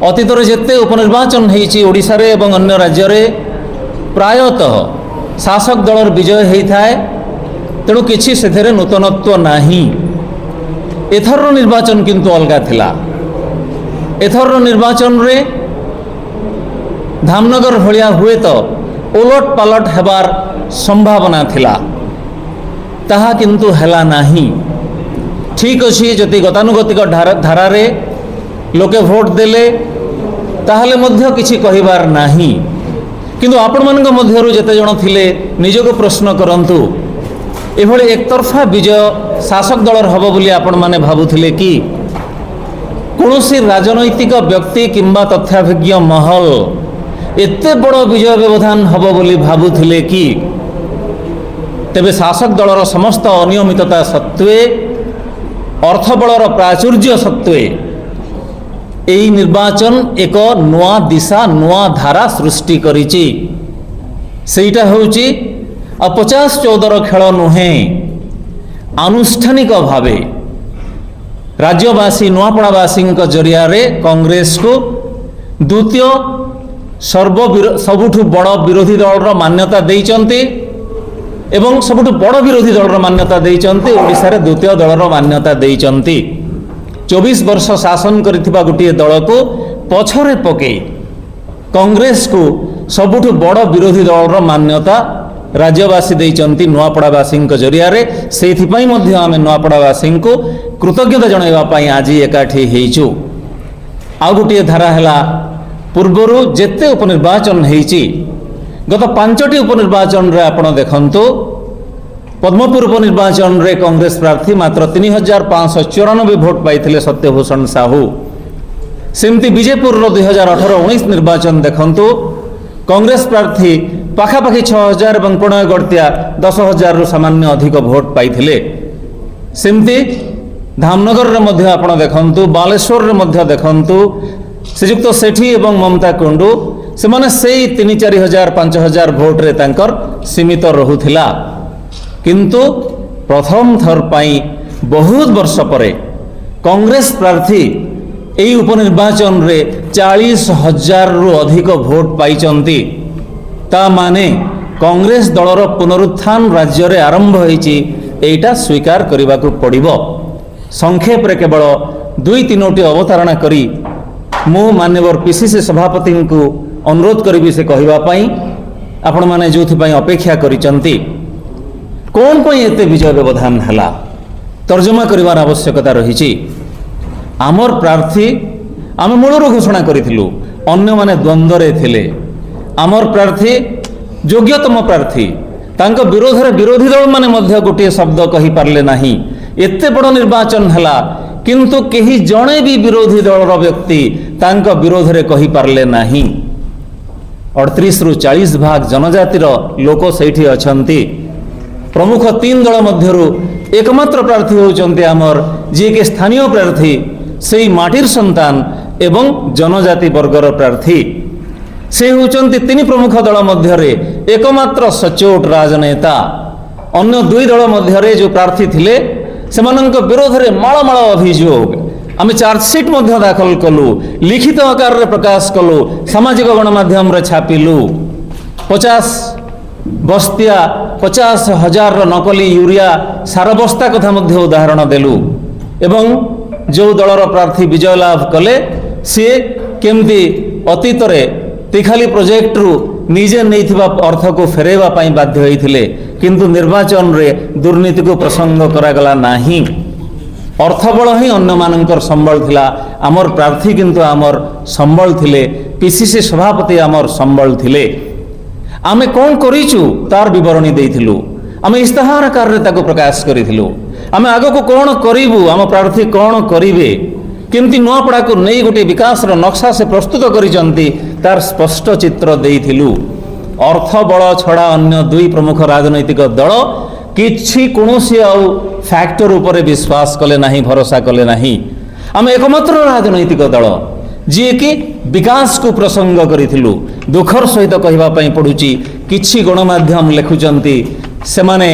ଅତୀତରେ ଯେତେ ଉପନିର୍ବାଚନ ହେଇଛି ଓଡ଼ିଶାରେ ଏବଂ ଅନ୍ୟ ରାଜ୍ୟରେ ପ୍ରାୟତଃ ଶାସକ ଦଳର ବିଜୟ ହେଇଥାଏ। ତେଣୁ କିଛି ସେଥିରେ ନୂତନତ୍ୱ ନାହିଁ। ଏଥରର ନିର୍ବାଚନ କିନ୍ତୁ ଅଲଗା ଥିଲା। ଏଥରର ନିର୍ବାଚନରେ ଧାମନଗର ଭଳିଆ ହୁଏତ ଓଲଟ ପାଲଟ ହେବାର ସମ୍ଭାବନା ଥିଲା, ତାହା କିନ୍ତୁ ହେଲା ନାହିଁ। ଠିକ୍ ଅଛି, ଯଦି ଗତାନୁଗତିକ ଧାରାରେ ଲୋକେ ଭୋଟ ଦେଲେ ତାହେଲେ ମଧ୍ୟ କିଛି କହିବାର ନାହିଁ। କିନ୍ତୁ ଆପଣମାନଙ୍କ ମଧ୍ୟରୁ ଯେତେ ଜଣ ଥିଲେ ନିଜକୁ ପ୍ରଶ୍ନ କରନ୍ତୁ, ଏଭଳି ଏକତରଫା ବିଜୟ ଶାସକ ଦଳର ହେବ ବୋଲି ଆପଣମାନେ ଭାବୁଥିଲେ କି? କୌଣସି ରାଜନୈତିକ ବ୍ୟକ୍ତି କିମ୍ବା ତଥ୍ୟାଭିଜ୍ଞ ମହଲ ଏତେ ବଡ଼ ବିଜୟ ବ୍ୟବଧାନ ହେବ ବୋଲି ଭାବୁଥିଲେ କି? ତେବେ ଶାସକ ଦଳର ସମସ୍ତ ଅନିୟମିତତା ସତ୍ତ୍ୱେ, ଅର୍ଥବଳର ପ୍ରାଚୁର୍ଯ୍ୟ ସତ୍ତ୍ୱେ ଏହି ନିର୍ବାଚନ ଏକ ନୂଆ ଦିଶା, ନୂଆ ଧାରା ସୃଷ୍ଟି କରିଛି। ସେଇଟା ହେଉଛି 50-14ର ଖେଳ ନୁହେଁ। ଆନୁଷ୍ଠାନିକ ଭାବେ ରାଜ୍ୟବାସୀ ନୂଆପଡ଼ାବାସୀଙ୍କ ଜରିଆରେ କଂଗ୍ରେସକୁ ଦ୍ୱିତୀୟ ସବୁଠୁ ବଡ଼ ବିରୋଧୀ ଦଳର ମାନ୍ୟତା ଦେଇଛନ୍ତି ଏବଂ ସବୁଠୁ ବଡ଼ ବିରୋଧୀ ଦଳର ମାନ୍ୟତା ଦେଇଛନ୍ତି। ଓଡ଼ିଶାରେ ଦ୍ୱିତୀୟ ଦଳର ମାନ୍ୟତା ଦେଇଛନ୍ତି। 24 ବର୍ଷ ଶାସନ କରିଥିବା ଗୋଟିଏ ଦଳକୁ ପଛରେ ପକାଇ କଂଗ୍ରେସକୁ ସବୁଠୁ ବଡ଼ ବିରୋଧୀ ଦଳର ମାନ୍ୟତା ରାଜ୍ୟବାସୀ ଦେଇଛନ୍ତି ନୂଆପଡ଼ାବାସୀଙ୍କ ଜରିଆରେ। ସେଇଥିପାଇଁ ମଧ୍ୟ ଆମେ ନୂଆପଡ଼ାବାସୀଙ୍କୁ କୃତଜ୍ଞତା ଜଣାଇବା ପାଇଁ ଆଜି ଏକାଠି ହେଇଛୁ। ଆଉ ଗୋଟିଏ ଧାରା ହେଲା, ପୂର୍ବରୁ ଯେତେ ଉପନିର୍ବାଚନ ହେଇଛି, ଗତ 5ଟି ଉପନିର୍ବାଚନରେ ଆପଣ ଦେଖନ୍ତୁ, ପଦ୍ମପୁର ଉପନିର୍ବାଚନରେ କଂଗ୍ରେସ ପ୍ରାର୍ଥୀ ମାତ୍ର 3594 ଭୋଟ ପାଇଥିଲେ ସତ୍ୟଭୂଷଣ ସାହୁ। ସେମିତି ବିଜେପୁରର 2018-19 ନିର୍ବାଚନ ଦେଖନ୍ତୁ, କଂଗ୍ରେସ ପ୍ରାର୍ଥୀ ପାଖାପାଖି 6000 ଏବଂ ପ୍ରଣୟ ଗଡ଼ତିଆ 10,000ରୁ ସାମାନ୍ୟ ଅଧିକ ଭୋଟ ପାଇଥିଲେ। ସେମିତି ଧାମନଗରରେ ମଧ୍ୟ ଆପଣ ଦେଖନ୍ତୁ, ବାଲେଶ୍ୱରରେ ମଧ୍ୟ ଦେଖନ୍ତୁ, ଶ୍ରୀଯୁକ୍ତ ସେଠୀ ଏବଂ ମମତା କୁଣ୍ଡୁ ସେମାନେ ସେଇ 3-4 ହଜାର 5,000 ଭୋଟରେ ତାଙ୍କର ସୀମିତ ରହୁଥିଲା। କିନ୍ତୁ ପ୍ରଥମ ଥର ପାଇଁ ବହୁତ ବର୍ଷ ପରେ କଂଗ୍ରେସ ପ୍ରାର୍ଥୀ ଏହି ଉପନିର୍ବାଚନରେ 40,000ରୁ ଅଧିକ ଭୋଟ ପାଇଛନ୍ତି। ତା ମାନେ କଂଗ୍ରେସ ଦଳର ପୁନରୁତ୍ଥାନ ରାଜ୍ୟରେ ଆରମ୍ଭ ହୋଇଛି, ଏଇଟା ସ୍ୱୀକାର କରିବାକୁ ପଡ଼ିବ। ସଂକ୍ଷେପରେ କେବଳ 2-3ଟି ଅବତାରଣା କରି ମୁଁ ମାନ୍ୟବର PCC ସଭାପତିଙ୍କୁ ଅନୁରୋଧ କରିବି ସେ କହିବା ପାଇଁ, ଆପଣମାନେ ଯେଉଁଥିପାଇଁ ଅପେକ୍ଷା କରିଛନ୍ତି। କ'ଣ ପାଇଁ ଏତେ ବିଜୟ ବ୍ୟବଧାନ ହେଲା, ତର୍ଜମା କରିବାର ଆବଶ୍ୟକତା ରହିଛି। ଆମର ପ୍ରାର୍ଥୀ ଆମେ ମୂଳରୁ ଘୋଷଣା କରିଥିଲୁ, ଅନ୍ୟମାନେ ଦ୍ୱନ୍ଦ୍ୱରେ ଥିଲେ। ଆମର ପ୍ରାର୍ଥୀ ଯୋଗ୍ୟତମ ପ୍ରାର୍ଥୀ, ତାଙ୍କ ବିରୋଧରେ ବିରୋଧୀ ଦଳମାନେ ମଧ୍ୟ ଗୋଟିଏ ଶବ୍ଦ କହିପାରିଲେ ନାହିଁ। ଏତେ ବଡ଼ ନିର୍ବାଚନ ହେଲା, କିନ୍ତୁ କେହି ଜଣେ ବି ବିରୋଧୀ ଦଳର ବ୍ୟକ୍ତି ତାଙ୍କ ବିରୋଧରେ କହିପାରିଲେ ନାହିଁ। 38ରୁ 40 ଭାଗ ଜନଜାତିର ଲୋକ ସେଇଠି ଅଛନ୍ତି। ପ୍ରମୁଖ 3 ଦଳ ମଧ୍ୟରୁ ଏକମାତ୍ର ପ୍ରାର୍ଥୀ ହେଉଛନ୍ତି ଆମର, ଯିଏକି ସ୍ଥାନୀୟ ପ୍ରାର୍ଥୀ, ସେଇ ମାଟିର ସନ୍ତାନ ଏବଂ ଜନଜାତି ବର୍ଗର ପ୍ରାର୍ଥୀ। ସେ ହେଉଛନ୍ତି 3 ପ୍ରମୁଖ ଦଳ ମଧ୍ୟରେ ଏକମାତ୍ର ସଚ୍ଚୋଟ ରାଜନେତା। ଅନ୍ୟ 2 ଦଳ ମଧ୍ୟରେ ଯେଉଁ ପ୍ରାର୍ଥୀ ଥିଲେ ସେମାନଙ୍କ ବିରୋଧରେ ମାଳ ମାଳ ଅଭିଯୋଗ ଆମେ ଚାର୍ଜସିଟ୍ ମଧ୍ୟ ଦାଖଲ କଲୁ, ଲିଖିତ ଆକାରରେ ପ୍ରକାଶ କଲୁ, ସାମାଜିକ ଗଣମାଧ୍ୟମରେ ଛାପିଲୁ। 50 ବସ୍ତିଆ 50,000ର ନକଲି ୟୁରିଆ ସାର ବସ୍ତା କଥା ମଧ୍ୟ ଉଦାହରଣ ଦେଲୁ। ଏବଂ ଯେଉଁ ଦଳର ପ୍ରାର୍ଥୀ ବିଜୟ ଲାଭ କଲେ, ସିଏ କେମିତି ଅତୀତରେ ତିଖାଲି ପ୍ରୋଜେକ୍ଟରୁ ନିଜେ ନେଇଥିବା ଅର୍ଥକୁ ଫେରାଇବା ପାଇଁ ବାଧ୍ୟ ହୋଇଥିଲେ, କିନ୍ତୁ ନିର୍ବାଚନରେ ଦୁର୍ନୀତିକୁ ପ୍ରସଙ୍ଗ କରାଗଲା ନାହିଁ। ଅର୍ଥବଳ ହିଁ ଅନ୍ୟମାନଙ୍କର ସମ୍ବଳ ଥିଲା, ଆମର ପ୍ରାର୍ଥୀ କିନ୍ତୁ ଆମର ସମ୍ବଳ ଥିଲେ, PCC ସଭାପତି ଆମର ସମ୍ବଳ ଥିଲେ। ଆମେ କ'ଣ କରିଛୁ ତାର ବିବରଣୀ ଦେଇଥିଲୁ, ଆମେ ଇସ୍ତାହାର ଆକାରରେ ତାକୁ ପ୍ରକାଶ କରିଥିଲୁ। ଆମେ ଆଗକୁ କ'ଣ କରିବୁ, ଆମ ପ୍ରାର୍ଥୀ କ'ଣ କରିବେ, କେମିତି ନୂଆପଡ଼ାକୁ ନେଇ ଗୋଟିଏ ବିକାଶର ନକ୍ସା ସେ ପ୍ରସ୍ତୁତ କରିଛନ୍ତି, ତାର ସ୍ପଷ୍ଟ ଚିତ୍ର ଦେଇଥିଲୁ। ଅର୍ଥବଳ ଛଡ଼ା ଅନ୍ୟ 2 ପ୍ରମୁଖ ରାଜନୈତିକ ଦଳ କିଛି କୌଣସି ଆଉ ଫ୍ୟାକ୍ଟର ଉପରେ ବିଶ୍ୱାସ କଲେ ନାହିଁ, ଭରସା କଲେ ନାହିଁ। ଆମେ ଏକମାତ୍ର ରାଜନୈତିକ ଦଳ ଯିଏକି ବିକାଶକୁ ପ୍ରସଙ୍ଗ କରିଥିଲୁ। ଦୁଃଖର ସହିତ କହିବା ପାଇଁ ପଡ଼ୁଛି, କିଛି ଗଣମାଧ୍ୟମ ଲେଖୁଛନ୍ତି ସେମାନେ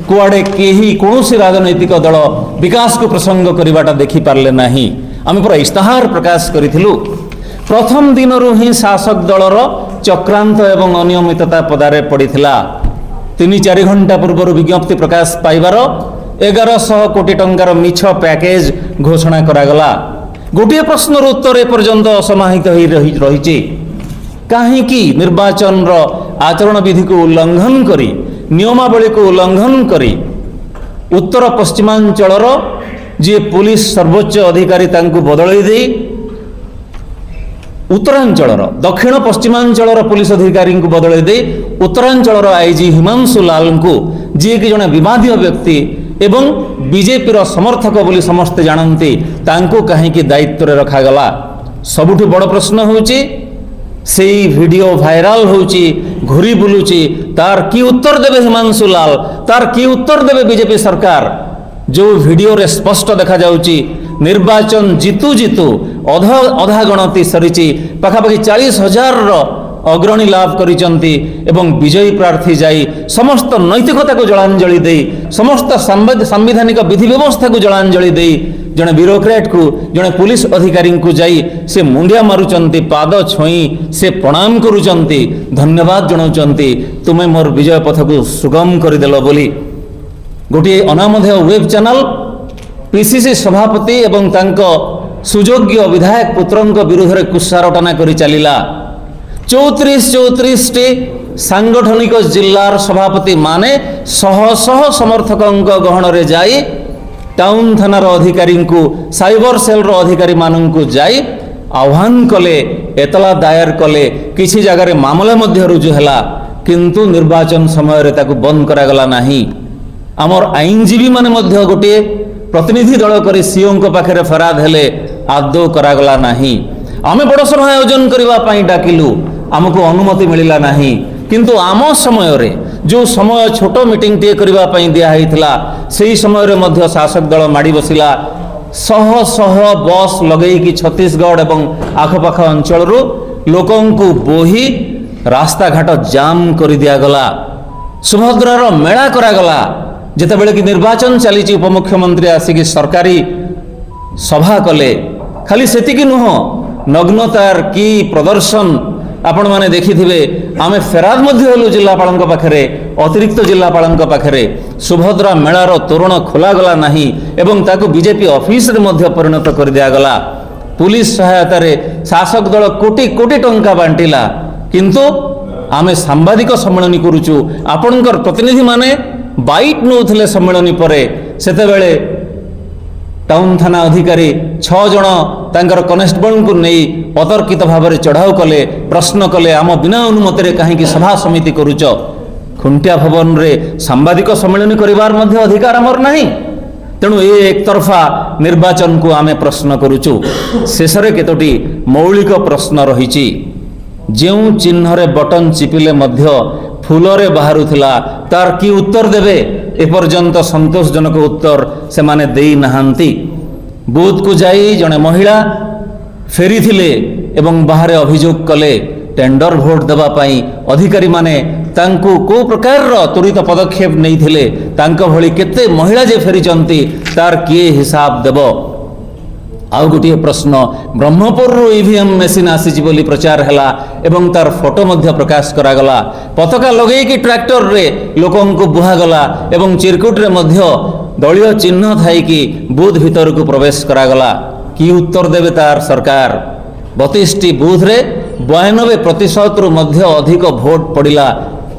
କୁଆଡ଼େ କେହି କୌଣସି ରାଜନୈତିକ ଦଳ ବିକାଶକୁ ପ୍ରସଙ୍ଗ କରିବାଟା ଦେଖିପାରିଲେ ନାହିଁ। ଆମେ ପୁରା ଇସ୍ତାହାର ପ୍ରକାଶ କରିଥିଲୁ। प्रथम दिन ही शासक दलर चक्रांत एवं अनियमितता पदारे पड़िथिला। 3-4 घंटा पूर्व विज्ञप्ति प्रकाश पाइबार 1100 कोटी टंकार मिछ पैकेज घोषणा करागला। गोटे प्रश्नर उत्तर एपर्यंत असमाहित रही कहीं निर्वाचन आचरण विधि को उल्लंघन करी नियमावली को उल्लंघन करी उत्तर पश्चिमांचल जी पुलिस सर्वोच्च अधिकारी तांकु बदलई दे उत्तरांचल दक्षिण पश्चिमांचल पुलिस अधिकारी को बदलई दे उत्तरांचल आईजी हिमांशु लाल को जी कि जड़े विवादीय व्यक्ति एवं बीजेपी समर्थक बोली समस्ते जानती तांको कहीं दायित्व रे रखागला। सबुठु बड़ प्रश्न होची से वीडियो वायरल होची घुरी बुलुची तार की उत्तर देवे हिमांशु लाल तार की उत्तर देवे बीजेपी सरकार। जो वीडियो रे स्पष्ट देखा जाउची निर्वाचन जीतु जीतु अधा गणति सरीची पाखापाखि 40,000 अग्रणी लाभ करिचंती एवं विजयी प्रार्थी जाई समस्त नैतिकता को जलांजलि दे समस्त संवैधानिक विधि व्यवस्था को जलांजलि दे जड़े ब्यूरोक्रेट को जड़े पुलिस अधिकारी को जाई से मुंडिया मारुचंती पाद छोई से प्रणाम करुचंती धन्यवाद जनाउचंती तुमे मोर विजय पथ को सुगम करदेल बोली। गोटे अनामधेय वेब चैनल पीसीसी सभापति एवं तांको सुयोग्य विधायक पुत्रंक विरुद्ध रे कुसारटना करी चलिला। 34 टी सांगठनिक जिल्लार सभापति माने शह शह समर्थकंक गहन रे जाई टाउन थानार अधिकारी को साइबर सेल रो अधिकारी माननकु जाई आह्वान कले एतला दायर कले किसी जगह रे मामला मध्य रुजु हला किंतु निर्वाचन समय रे ताकु बंद करा गला नाही। आमर आईनजीवी माने मध्य गोटे प्रतिनिधि दल करी सीओ को पाखरे फराद हेले आदौ करा गला नाही। आमे बड़ सभा आयोजन करबा पई डाकिलु आमको अनुमति मिलिला नाही किंतु आम समय रे जो समय छोट मीटिंग टे करबा पई दिया हैथिला सेही समय रे मध्य शासक दल माडी बसिला शह शह बस लगई कि छत्तीसगढ़ एवं आखपाख अंचल रो लोकों को बोही रास्ता घाट जाम कर दिया गला। सुभद्रार मेला करा गला जेते बेले कि निर्वाचन चली उपमुख्यमंत्री आसिक सरकारी सभा कले खाली सेतिकी नुह नग्नतार की प्रदर्शन आपण माने देखिथिबे। आमे फेराद मध्य हलु जिल्लापालंक पाखरे अतिरिक्त जिल्लापालंक पाखरे सुभद्रा मेलार तोरण खोला गला नाही एवं ताकु बीजेपी ऑफिस रे मध्य परिणत कर दिया गला। पुलिस सहायता रे शासक दल कोटी कोटी टंका बांटिला किंतु आमे सांबादिक सम्मेलन करूचु आपणकर प्रतिनिधि माने बाइट नौथिले सम्मेलन परे सेते बेले टाउन थाना अधिकारी 6 जन तांकर कनेस्टेबल को नहीं अतर्कित भाव में चढ़ाऊ कले प्रश्न कले आम बिना अनुमति कहीं सभा समिति करुच खुंटिया भवन रे सांबादिक सम्मेलन करिवार मध्य अधिकार आमर नहीं। तेणु ये एक तरफा निर्वाचन को आमे प्रश्न करुचु शेष रे केतोटी मौलिक प्रश्न रही जो चिन्ह रे बटन चिपिले मध्य फूलरे बाहरुथिला तार की उत्तर देवे एपर्यंत संतोषजनक उत्तर से माने देई नहांती। बूथ को जाई जने महिला फेरी थिले एवं बाहरे अभियोग कले टेंडर भोट देवा पाई अधिकारी माने तांकु को प्रकार त्वरित पदक्षेप नहीं थिले तांको भली केते महिला जे फेरीचंती तार किए हिसाब देबो। आउ गोटे प्रश्न ब्रह्मपुर ईवीएम मेसीन आसी बोली प्रचार हैला एवं तार फोटो मध्य प्रकाश करागला पताका लगे कि ट्रैक्टर रे लोकों को बुहागला एवं चिरकुट रे मध्य दलीय चिन्ह थाई कि बूथ भीतर को प्रवेश करागला। की उत्तर देवे तार सरकार 32 टी बूथ रे 92% रु मध्य अधिक भोट पड़िला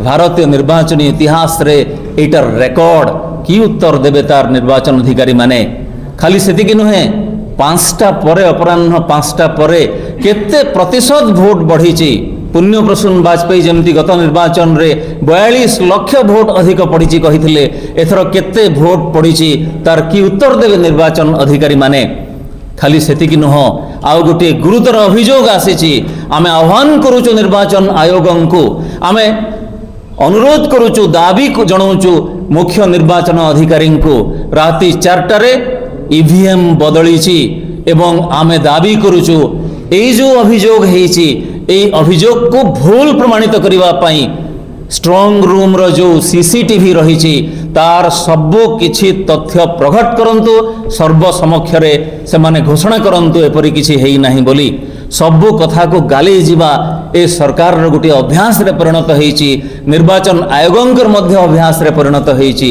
भारतीय निर्वाचन इतिहास रे एटार रेकर्ड। की उत्तर देवे तार निर्वाचन अधिकारी माने खाली सेतिकी नुहे 5टा परे अपराह्न 5टा परे केते प्रतिशत भोट बढ़ी पुण्य प्रसून वाजपेयी जमती गत निर्वाचन रे 42 लाख भोट अधिक पड़ी कही एथर केते भोट पड़ी तार की उत्तर देवे निर्वाचन अधिकारी माने। खाली सेतिकी नुह आउ गोटे गुरुतर अभियोग आसी आमे आह्वान करूचु निर्वाचन आयोग को आमे अनुरोध करूचु दाबी जनाऊचु मुख्य निर्वाचन अधिकारी को राति 4टारे ईवीएम बदली एवं आमे दाबी करूचु एई जो अभियोग हेची एई अभियोग को भूल प्रमाणित करिवा पाई स्ट्रॉन्ग रूम रो जो सीसीटीवी रही तार सबु किछि तथ्य प्रकट करंतु सर्वसमक्ष रे से माने घोषणा करंतु एपरि किछि हेई नाही बोली सबु कथा को गाली जीवा ए सरकार गोटे अभ्यास रे परिणत होईची, निर्वाचन आयोगंकर मध्य अभ्यास रे परिणत होईची।